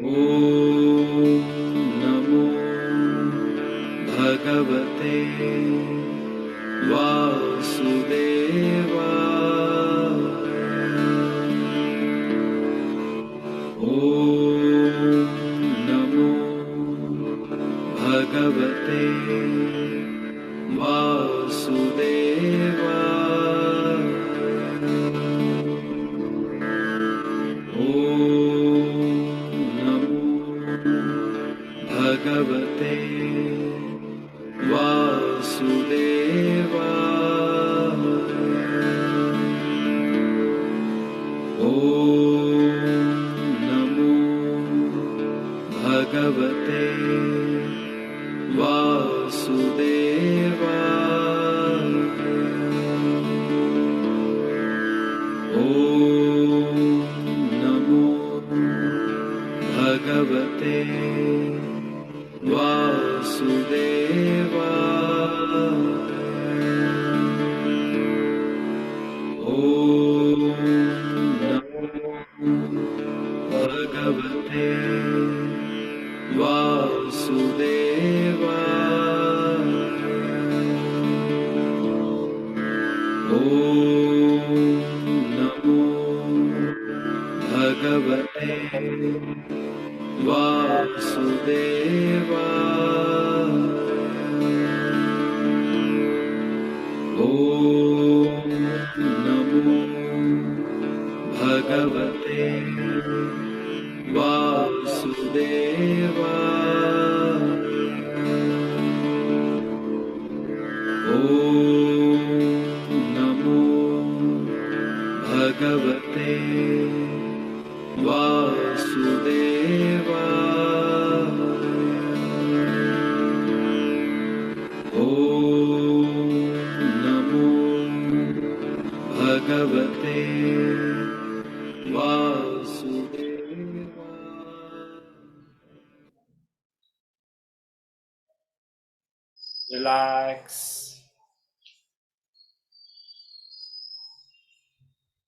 ॐ नमो भगवते वासुदेवाय। ॐ नमो भगवते वासुदेवाय। ॐ नमो भगवते वासुदेवाय। ॐ नमो भगवते वासुदेवाय। ॐ नमो भगवते वासुदेवाय। ॐ नमो भगवते वासुदेवाय। ॐ नमो भगवते वासुदेवाय। ॐ नमो भगवते वासुदेवाय। ॐ नमो भगवते वासुदेवाय। ॐ नमो भगवते वासुदेवाय। Relax.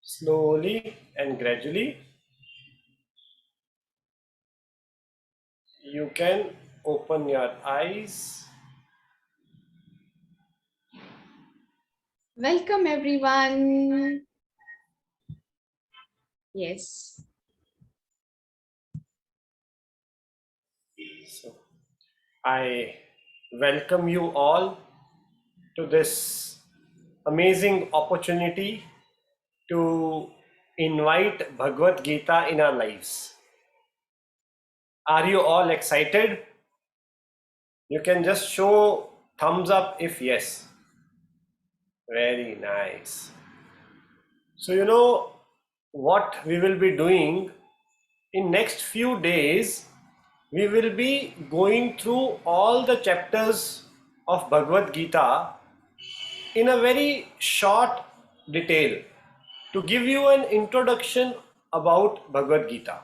Slowly and gradually, you can open your eyes. Welcome everyone. Yes. So, I welcome you all to this amazing opportunity to invite Bhagavad Gita in our lives. Are you all excited? You can just show thumbs up if yes. Very nice. So you know what we will be doing in next few days. We will be going through all the chapters of Bhagavad Gita in a very short detail to give you an introduction about Bhagavad Gita.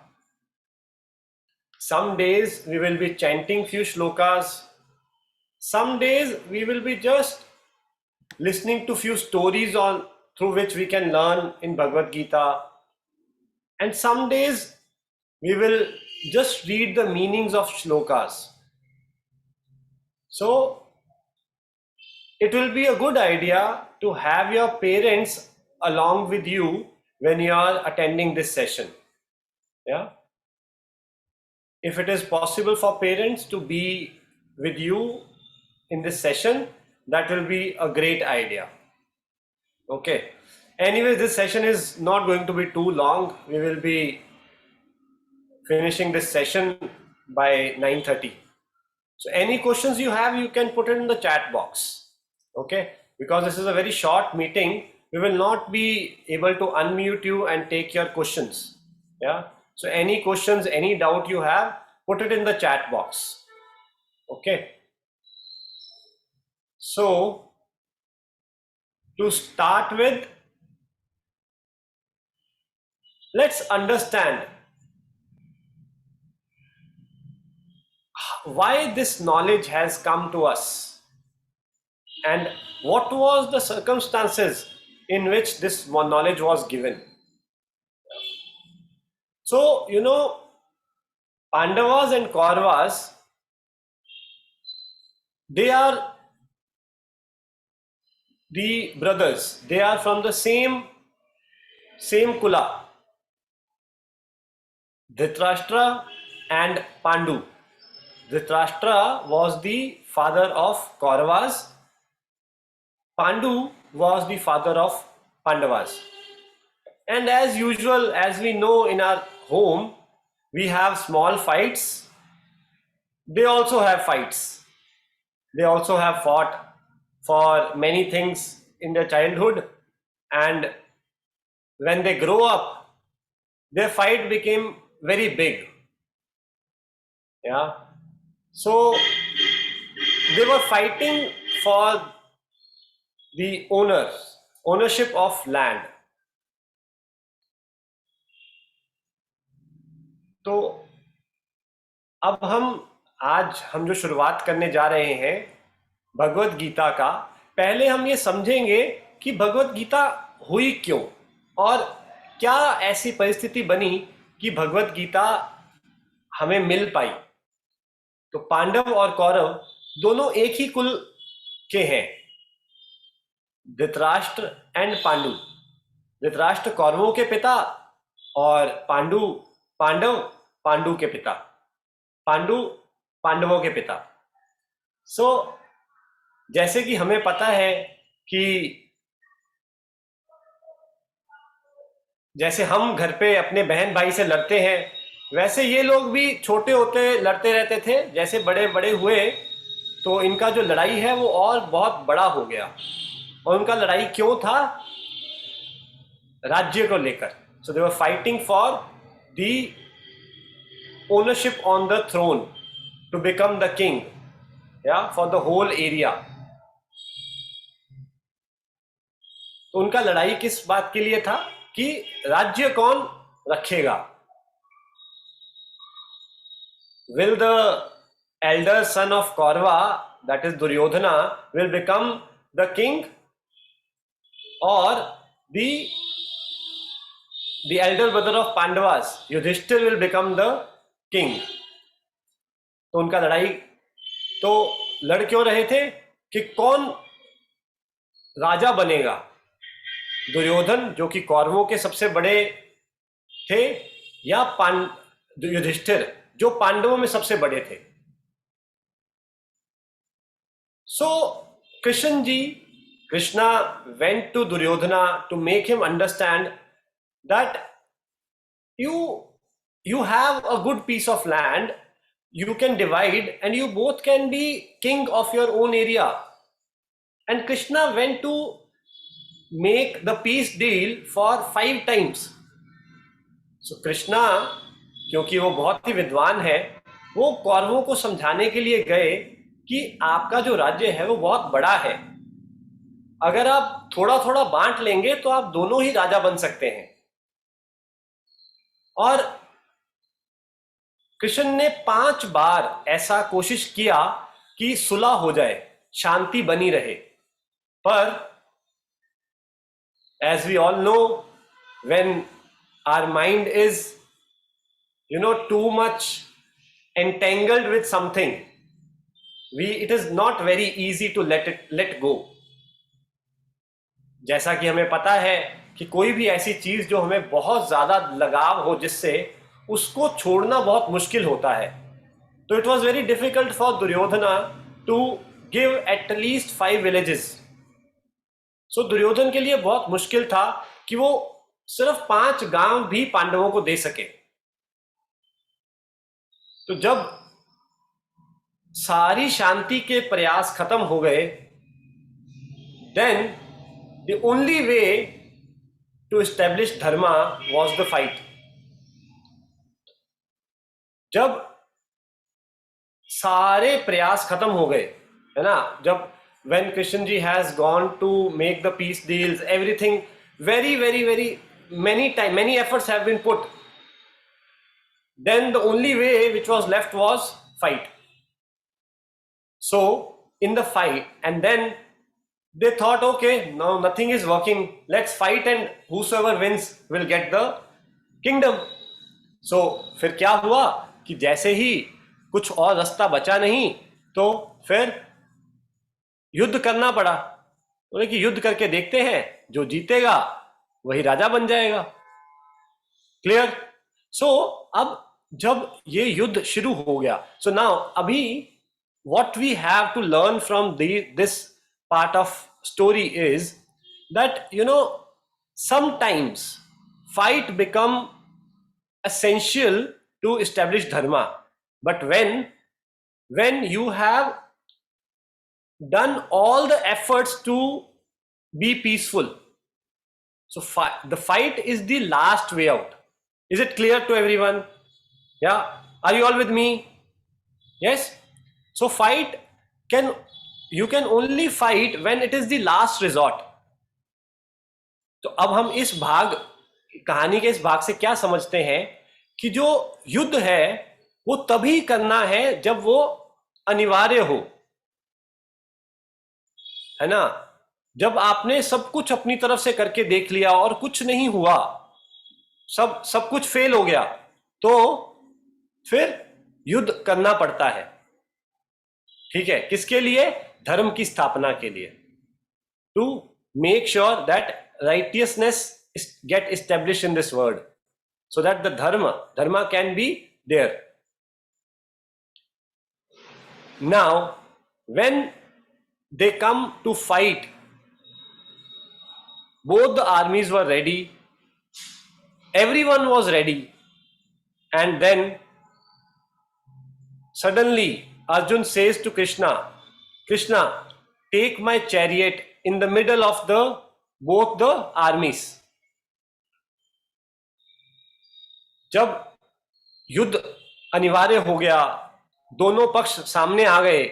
Some days we will be chanting few shlokas. Some days we will be just listening to few stories on through which we can learn in Bhagavad Gita. And some days we will just read the meanings of shlokas. So it will be a good idea to have your parents along with you when you are attending this session. Yeah. If it is possible for parents to be with you in this session, that will be a great idea. Okay. Anyway, this session is not going to be too long. We will be finishing this session by 9:30. So any questions you have, you can put it in the chat box. Okay, because this is a very short meeting, we will not be able to unmute you and take your questions. Yeah, so any questions, any doubt you have, put it in the chat box. Okay, so to start with, let's understand why this knowledge has come to us and what was the circumstances in which this knowledge was given. So, you know, Pandavas and Kauravas, they are the brothers. They are from the same kula. Dhritarashtra and Pandu. Dhritarashtra was the father of Kauravas. Pandu was the father of Pandavas. And as usual, as we know in our home, we have small fights. They also have fights. They also have fought for many things in their childhood. And when they grow up, their fight became very big. Yeah. So they were fighting for the ownership of land. तो अब आज हम जो शुरुआत करने जा रहे हैं भगवत गीता का, पहले हम ये समझेंगे कि भगवत गीता हुई क्यों और क्या ऐसी परिस्थिति बनी कि भगवत गीता हमें मिल पाई। तो पांडव और कौरव दोनों एक ही कुल के हैं, धृतराष्ट्र एंड पांडु। धृतराष्ट्र कौरवों के पिता और पांडव के पिता, पांडु पांडवों के पिता। सो जैसे कि हमें पता है कि जैसे हम घर पे अपने बहन भाई से लड़ते हैं, वैसे ये लोग भी छोटे होते लड़ते रहते थे। जैसे बड़े बड़े हुए तो इनका जो लड़ाई है वो और बहुत बड़ा हो गया। और उनका लड़ाई क्यों था? राज्य को लेकर। So they were fighting for the ownership on the throne to become the king, या फॉर द होल एरिया। तो उनका लड़ाई किस बात के लिए था कि राज्य कौन रखेगा। Will the elder son of Kaurava, that is Duryodhana, will become the king, or the elder brother of Pandavas, Yudhishthir, will become the king? तो उनका लड़ाई तो लड़ क्यों रहे थे कि कौन राजा बनेगा। दुर्योधन जो कि कौरवों के सबसे बड़े थे, या युधिष्ठिर जो पांडवों में सबसे बड़े थे। सो Krishna went to Duryodhana to make him understand that you have a good piece of land, you can divide and you both can be king of your own area. And Krishna went to make the peace deal for 5 times. So Krishna, क्योंकि वो बहुत ही विद्वान है, वो कौरवों को समझाने के लिए गए कि आपका जो राज्य है वो बहुत बड़ा है, अगर आप थोड़ा थोड़ा बांट लेंगे तो आप दोनों ही राजा बन सकते हैं। और कृष्ण ने 5 बार ऐसा कोशिश किया कि सुलह हो जाए, शांति बनी रहे, पर as we all know, when our mind is too much entangled with something, it is not very easy to let go. जैसा कि हमें पता है कि कोई भी ऐसी चीज जो हमें बहुत ज्यादा लगाव हो जिससे, उसको छोड़ना बहुत मुश्किल होता है। तो it was very difficult for Duryodhana to give at least 5 villages. So Duryodhan के लिए बहुत मुश्किल था कि वो सिर्फ 5 गांव भी पांडवों को दे सके। तो जब सारी शांति के प्रयास खत्म हो गए, then the only way to establish dharma was the fight. जब सारे प्रयास खत्म हो गए, है ना, जब when Krishna ji has gone to make the peace deals, everything, very many efforts have been put, then the only way which was left was fight. So in the fight, and then they thought, okay, now nothing is working, let's fight and whosoever wins will get the kingdom. So फिर क्या हुआ कि जैसे ही कुछ और रास्ता बचा नहीं तो फिर युद्ध करना पड़ा। बोले कि युद्ध करके देखते हैं, जो जीतेगा वही राजा बन जाएगा। क्लियर? सो अब जब ये युद्ध शुरू हो गया, सो नाउ अभी what we have to learn from this part of story is that, you know, sometimes fight become essential to establish dharma, but when you have done all the efforts to be peaceful, so the fight is the last way out. Is it clear to everyone? Yeah, are you all with me? Yes. So you can only fight when it is the last resort. तो अब हम इस कहानी के इस भाग से क्या समझते हैं कि जो युद्ध है वो तभी करना है जब वो अनिवार्य हो, है ना? जब आपने सब कुछ अपनी तरफ से करके देख लिया और कुछ नहीं हुआ, सब कुछ फेल हो गया, तो फिर युद्ध करना पड़ता है। ठीक है? किसके लिए? धर्म की स्थापना के लिए, to make sure that righteousness get established in this world, so that the dharma can be there. Now when they come to fight, both the armies were ready, everyone was ready, and then suddenly Arjun says to Krishna, take my chariot in the middle of both the armies. जब युद्ध अनिवार्य हो गया, दोनों पक्ष सामने आ गए,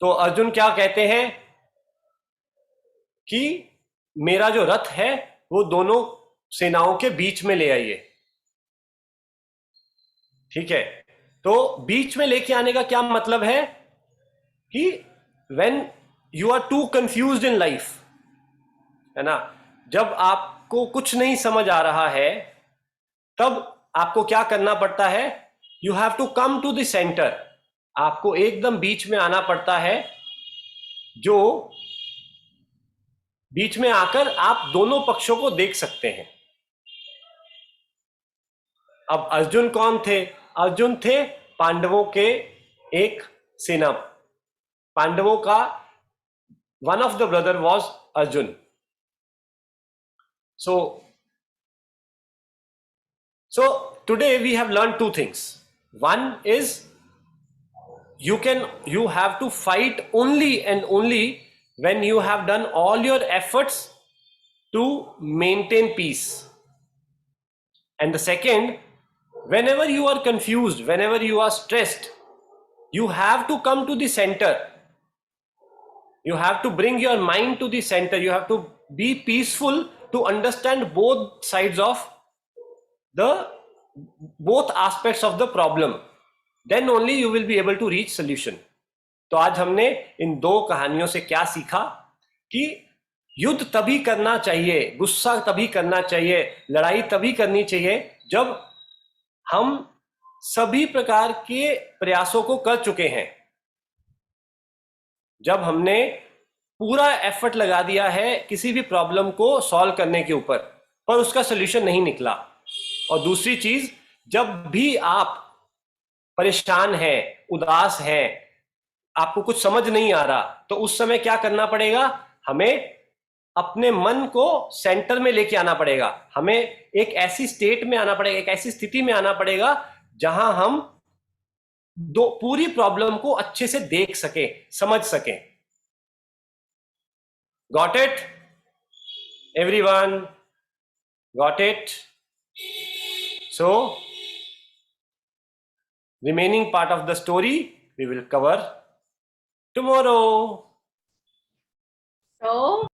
तो अर्जुन क्या कहते हैं कि मेरा जो रथ है वो दोनों सेनाओं के बीच में ले आइए। ठीक है? तो बीच में लेके आने का क्या मतलब है कि when you are too confused in life, है ना, जब आपको कुछ नहीं समझ आ रहा है तब आपको क्या करना पड़ता है? You have to come to the centre. आपको एकदम बीच में आना पड़ता है, जो बीच में आकर आप दोनों पक्षों को देख सकते हैं। अब अर्जुन कौन थे? अर्जुन थे पांडवों के एक सेना। पांडवों का one of the brother was Arjun. So today we have learned two things. One is you have to fight only and only when you have done all your efforts to maintain peace. And the second, whenever you are confused, whenever you are stressed, you have to come to the center. You have to bring your mind to the center. You have to be peaceful to understand both sides of both aspects of the problem. Then only you will be able to reach solution. तो आज हमने इन दो कहानियों से क्या सीखा कि युद्ध तभी करना चाहिए, गुस्सा तभी करना चाहिए, लड़ाई तभी करनी चाहिए जब हम सभी प्रकार के प्रयासों को कर चुके हैं, जब हमने पूरा एफर्ट लगा दिया है किसी भी प्रॉब्लम को सॉल्व करने के ऊपर, पर उसका सॉल्यूशन नहीं निकला। और दूसरी चीज, जब भी आप परेशान हैं, उदास हैं, आपको कुछ समझ नहीं आ रहा, तो उस समय क्या करना पड़ेगा? हमें अपने मन को सेंटर में लेके आना पड़ेगा। हमें एक ऐसी स्टेट में आना पड़ेगा, एक ऐसी स्थिति में आना पड़ेगा जहां हम पूरी प्रॉब्लम को अच्छे से देख सके, समझ सके। Got it? Everyone got it? So remaining part of the story we will cover tomorrow. So